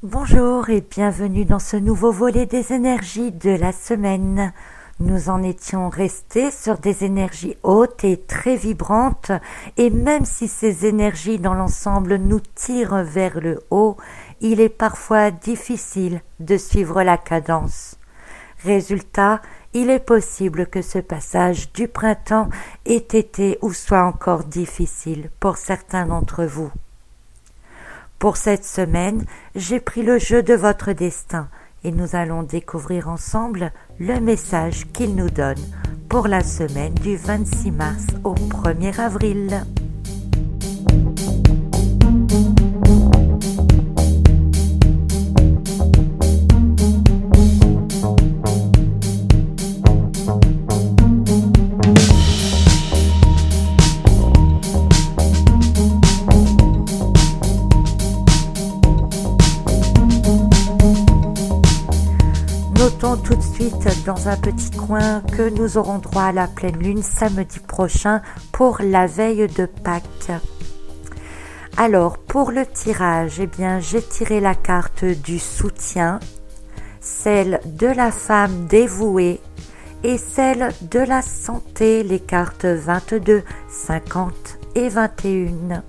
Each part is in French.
Bonjour et bienvenue dans ce nouveau volet des énergies de la semaine. Nous en étions restés sur des énergies hautes et très vibrantes, et même si ces énergies dans l'ensemble nous tirent vers le haut, il est parfois difficile de suivre la cadence. Résultat, il est possible que ce passage du printemps ait été ou soit encore difficile pour certains d'entre vous. Pour cette semaine, j'ai pris le jeu de votre destin et nous allons découvrir ensemble le message qu'il nous donne pour la semaine du 26 mars au 1er avril. Notons tout de suite dans un petit coin que nous aurons droit à la pleine lune samedi prochain pour la veille de Pâques. Alors pour le tirage, j'ai tiré la carte du soutien, celle de la femme dévouée et celle de la santé, les cartes 22, 50 et 21.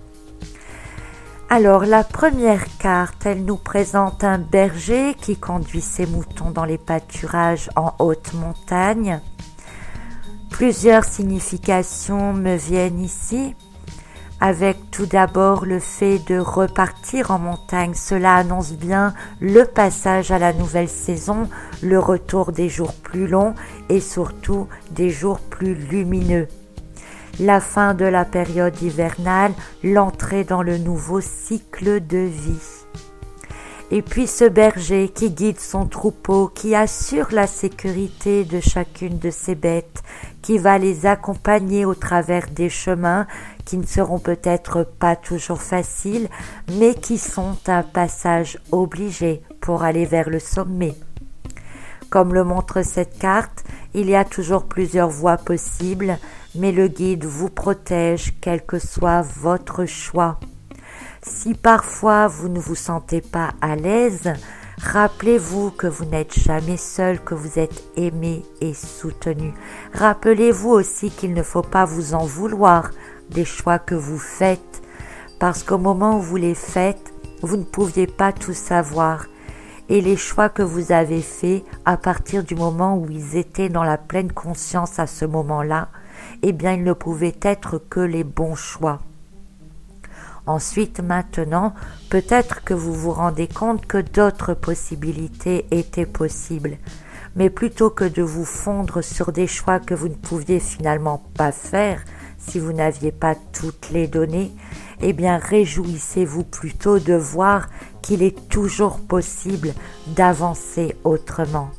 Alors la première carte, elle nous présente un berger qui conduit ses moutons dans les pâturages en haute montagne. Plusieurs significations me viennent ici, avec tout d'abord le fait de repartir en montagne. Cela annonce bien le passage à la nouvelle saison, le retour des jours plus longs et surtout des jours plus lumineux. La fin de la période hivernale, l'entrée dans le nouveau cycle de vie. Et puis ce berger qui guide son troupeau, qui assure la sécurité de chacune de ses bêtes, qui va les accompagner au travers des chemins qui ne seront peut-être pas toujours faciles, mais qui sont un passage obligé pour aller vers le sommet. Comme le montre cette carte, il y a toujours plusieurs voies possibles, mais le guide vous protège quel que soit votre choix. Si parfois vous ne vous sentez pas à l'aise, rappelez-vous que vous n'êtes jamais seul, que vous êtes aimé et soutenu. Rappelez-vous aussi qu'il ne faut pas vous en vouloir des choix que vous faites, parce qu'au moment où vous les faites, vous ne pouviez pas tout savoir. Et les choix que vous avez faits à partir du moment où ils étaient dans la pleine conscience à ce moment-là, ils ne pouvaient être que les bons choix. Ensuite, maintenant, peut-être que vous vous rendez compte que d'autres possibilités étaient possibles. Mais plutôt que de vous fondre sur des choix que vous ne pouviez finalement pas faire, si vous n'aviez pas toutes les données, réjouissez-vous plutôt de voir qu'il est toujours possible d'avancer autrement.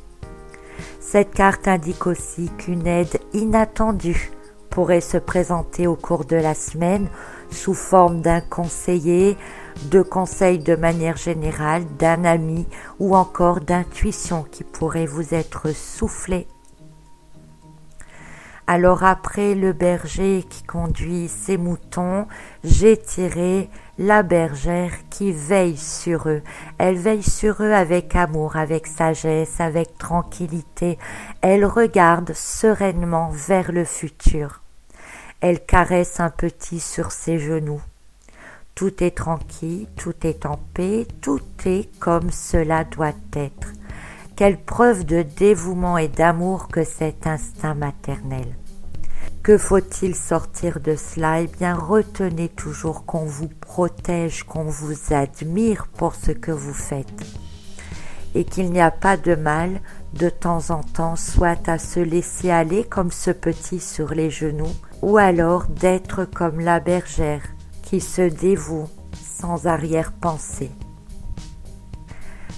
Cette carte indique aussi qu'une aide inattendue pourrait se présenter au cours de la semaine sous forme d'un conseiller, de conseils de manière générale, d'un ami ou encore d'intuition qui pourrait vous être soufflée. Alors après le berger qui conduit ses moutons, j'ai tiré la bergère qui veille sur eux. Elle veille sur eux avec amour, avec sagesse, avec tranquillité. Elle regarde sereinement vers le futur. Elle caresse un petit sur ses genoux. Tout est tranquille, tout est en paix, tout est comme cela doit être. Quelle preuve de dévouement et d'amour que cet instinct maternel. Que faut-il sortir de cela ? Retenez toujours qu'on vous protège, qu'on vous admire pour ce que vous faites. Et qu'il n'y a pas de mal, de temps en temps, soit à se laisser aller comme ce petit sur les genoux, ou alors d'être comme la bergère qui se dévoue sans arrière-pensée.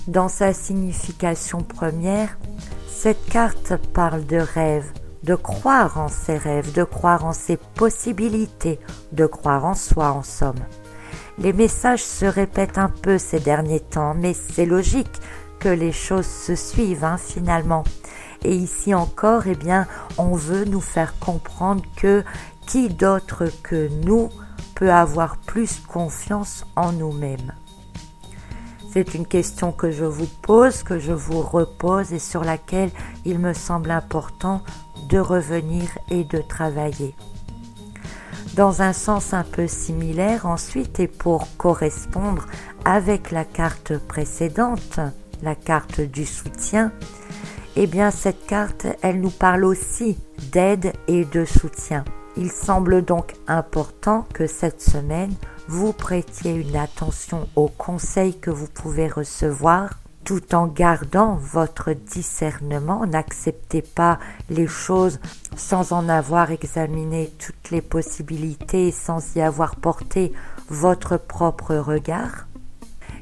Dans sa signification première, cette carte parle de rêve, de croire en ses rêves, de croire en ses possibilités, de croire en soi en somme. Les messages se répètent un peu ces derniers temps, mais c'est logique que les choses se suivent finalement. Et ici encore, on veut nous faire comprendre que qui d'autre que nous peut avoir plus confiance en nous-mêmes. C'est une question que je vous pose, que je vous repose et sur laquelle il me semble important de revenir et de travailler. Dans un sens un peu similaire ensuite, et pour correspondre avec la carte précédente, la carte du soutien, eh bien cette carte, elle nous parle aussi d'aide et de soutien. Il semble donc important que cette semaine, vous prêtiez une attention aux conseils que vous pouvez recevoir, tout en gardant votre discernement. N'acceptez pas les choses sans en avoir examiné toutes les possibilités et sans y avoir porté votre propre regard.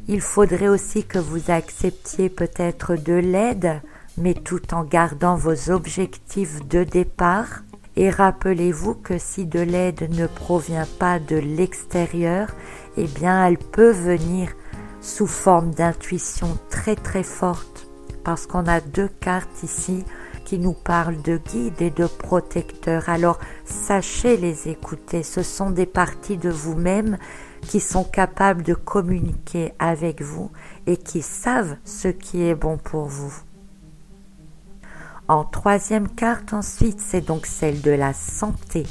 Il faudrait aussi que vous acceptiez peut-être de l'aide, mais tout en gardant vos objectifs de départ. Et rappelez-vous que si de l'aide ne provient pas de l'extérieur, eh bien elle peut venir sous forme d'intuition très très forte, parce qu'on a 2 cartes ici qui nous parlent de guides et de protecteurs. Alors sachez les écouter, ce sont des parties de vous-même qui sont capables de communiquer avec vous et qui savent ce qui est bon pour vous. En 3e carte ensuite, c'est donc celle de la santé.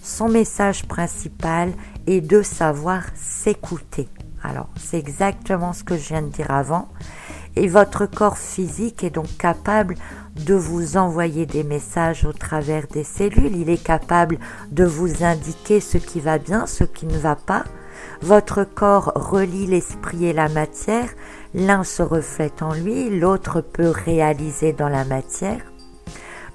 Son message principal est de savoir s'écouter. Alors, c'est exactement ce que je viens de dire avant. Et votre corps physique est donc capable de vous envoyer des messages au travers des cellules. Il est capable de vous indiquer ce qui va bien, ce qui ne va pas. Votre corps relie l'esprit et la matière. L'un se reflète en lui, l'autre peut réaliser dans la matière.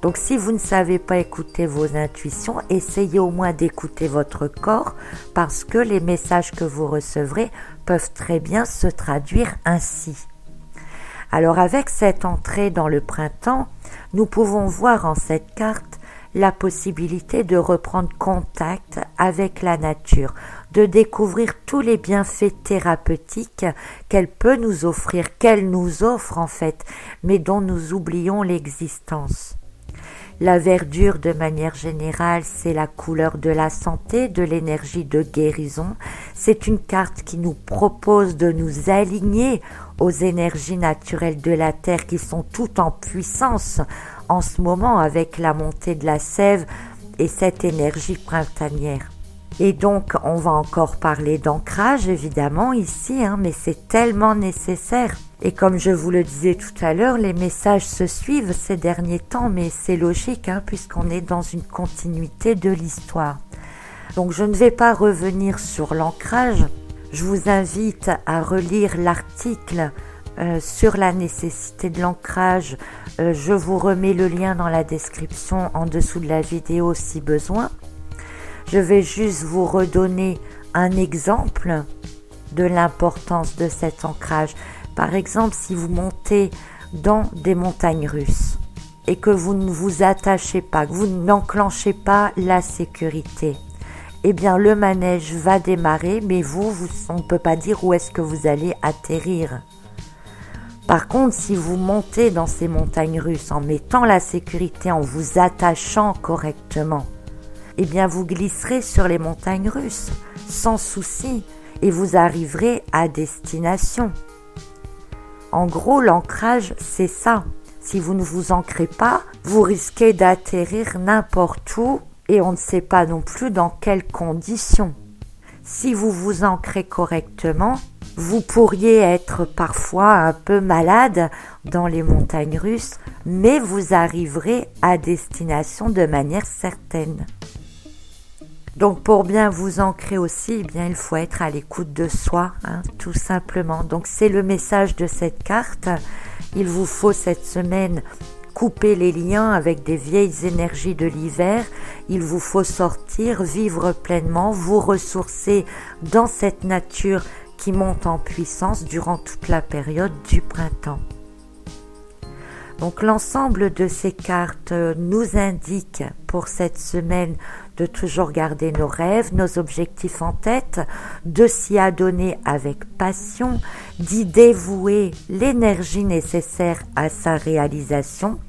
Donc si vous ne savez pas écouter vos intuitions, essayez au moins d'écouter votre corps, parce que les messages que vous recevrez peuvent très bien se traduire ainsi. Alors avec cette entrée dans le printemps, nous pouvons voir en cette carte la possibilité de reprendre contact avec la nature, de découvrir tous les bienfaits thérapeutiques qu'elle peut nous offrir, qu'elle nous offre en fait, mais dont nous oublions l'existence. La verdure, de manière générale, c'est la couleur de la santé, de l'énergie de guérison. C'est une carte qui nous propose de nous aligner aux énergies naturelles de la Terre qui sont toutes en puissance en ce moment avec la montée de la sève et cette énergie printanière. Et donc, on va encore parler d'ancrage, évidemment, ici, mais c'est tellement nécessaire. Et comme je vous le disais tout à l'heure, les messages se suivent ces derniers temps, mais c'est logique, puisqu'on est dans une continuité de l'histoire. Donc, je ne vais pas revenir sur l'ancrage. Je vous invite à relire l'article sur la nécessité de l'ancrage. Je vous remets le lien dans la description en dessous de la vidéo si besoin. Je vais juste vous redonner un exemple de l'importance de cet ancrage. Par exemple, si vous montez dans des montagnes russes et que vous ne vous attachez pas, que vous n'enclenchez pas la sécurité, eh bien le manège va démarrer, mais on ne peut pas dire où est-ce que vous allez atterrir. Par contre, si vous montez dans ces montagnes russes en mettant la sécurité, en vous attachant correctement, eh bien vous glisserez sur les montagnes russes sans souci et vous arriverez à destination. En gros, l'ancrage, c'est ça. Si vous ne vous ancrez pas, vous risquez d'atterrir n'importe où et on ne sait pas non plus dans quelles conditions. Si vous vous ancrez correctement, vous pourriez être parfois un peu malade dans les montagnes russes, mais vous arriverez à destination de manière certaine. Donc pour bien vous ancrer aussi, eh bien il faut être à l'écoute de soi, tout simplement. Donc c'est le message de cette carte. Il vous faut cette semaine couper les liens avec des vieilles énergies de l'hiver. Il vous faut sortir, vivre pleinement, vous ressourcer dans cette nature qui monte en puissance durant toute la période du printemps. Donc l'ensemble de ces cartes nous indique pour cette semaine de toujours garder nos rêves, nos objectifs en tête, de s'y adonner avec passion, d'y dévouer l'énergie nécessaire à sa réalisation,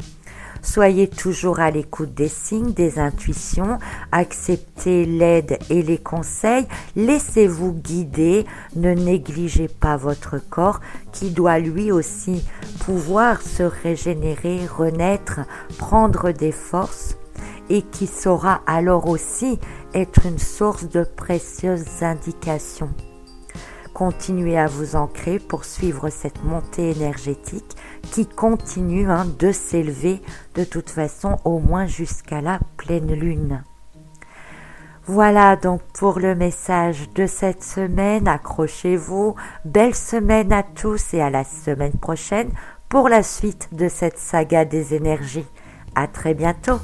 Soyez toujours à l'écoute des signes, des intuitions, acceptez l'aide et les conseils, laissez-vous guider, ne négligez pas votre corps qui doit lui aussi pouvoir se régénérer, renaître, prendre des forces et qui saura alors aussi être une source de précieuses indications. Continuez à vous ancrer pour suivre cette montée énergétique qui continue de s'élever de toute façon au moins jusqu'à la pleine lune. Voilà donc pour le message de cette semaine. Accrochez-vous. Belle semaine à tous et à la semaine prochaine pour la suite de cette saga des énergies. À très bientôt.